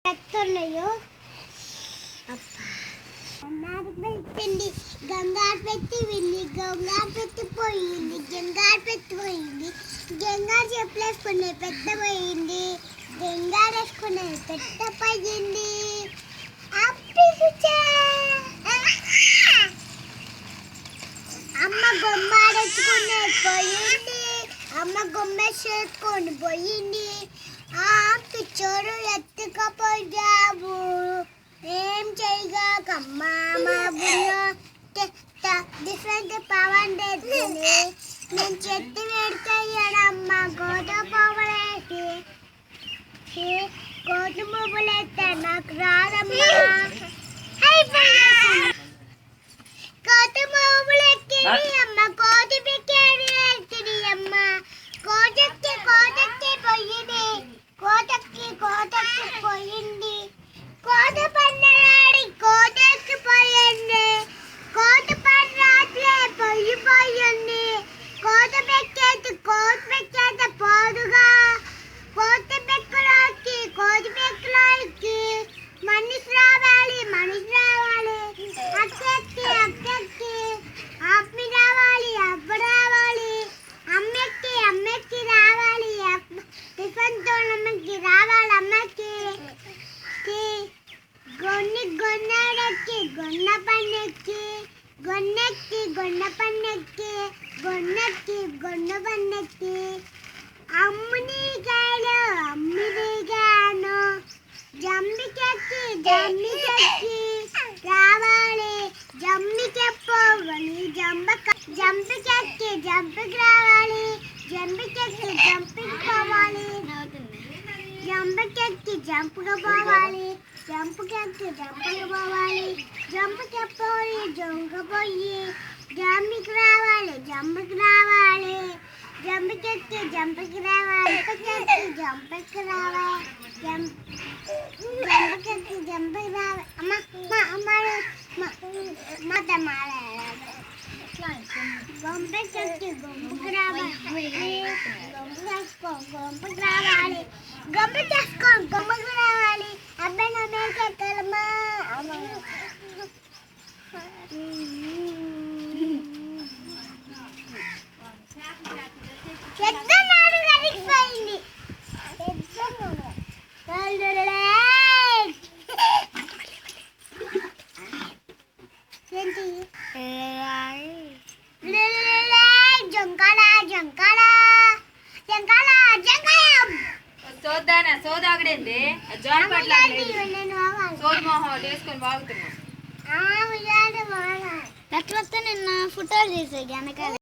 పెట్టున్నాయో పెట్టింది గంగారు పెట్టి వెళ్ళి గంగారు పెట్టిపోయింది గంగారు పెట్టిపోయింది గంగారు చెప్పులేసుకునే పెద్ద పోయింది గంగారు వేసుకునే పెద్ద పోయింది అమ్మ గొమ్మాడెత్తుకునే పోయింది అమ్మ గొమ్మ చేసుకొని పోయింది పిచ్చోడు ఎత్తుకపోయావు ఏం చేయగాకమ్మా మా బుర్రో డిఫరెంట్ పవన్ తెచ్చింది నేను చెట్టు పెడతాయడమ్మా కోట పువ్వులేసి కోట పువ్వులేస్తే నాకు రాదమ్మా కోట పువ్వులు ఎక్కింది అమ్మ కోట పెక్కేది ఎక్కింది అమ్మ కోటెక్కి పోయింది కోటెక్కి పోయింది కోట పన్నరాడి కోటెక్కి పోయింది కోట పన్నరాట్లే పోయింది కోట పెక్కేది పోదుగా కోట పెక్కలోకి మనిషి రావాలి అక్కెక్కి అప్పి రావాలి అప్ప రావాలి అమ్మకి రావాలి టిఫిన్ తోనమ్మకి రావాలి అమ్మకి గొన్నెక్కి గొన్న పన్నెక్కి అమ్మిదిగాను జంబికెక్కి రావాలి జంబికెక్కి రావాలి జంబికి పోవాలి జంపుగా పోవాలి జంపుకపోయి జంబికి రావాలి జంపికి రావాలి అమ్మ గొంపెక్కి గొంపుకు రావాలి గొంపుకు రావాలి అబ్బాయి నా మేకెక్కలమ్మా పెద్దనాడు కరిగిపోయింది సోదాగడేంది జాన్ పట్ల సోద మొహం వేసుకొని బాగుతున్నా ఎట్లా వస్తే నిన్న ఫోటోలు చేసే వెనకాల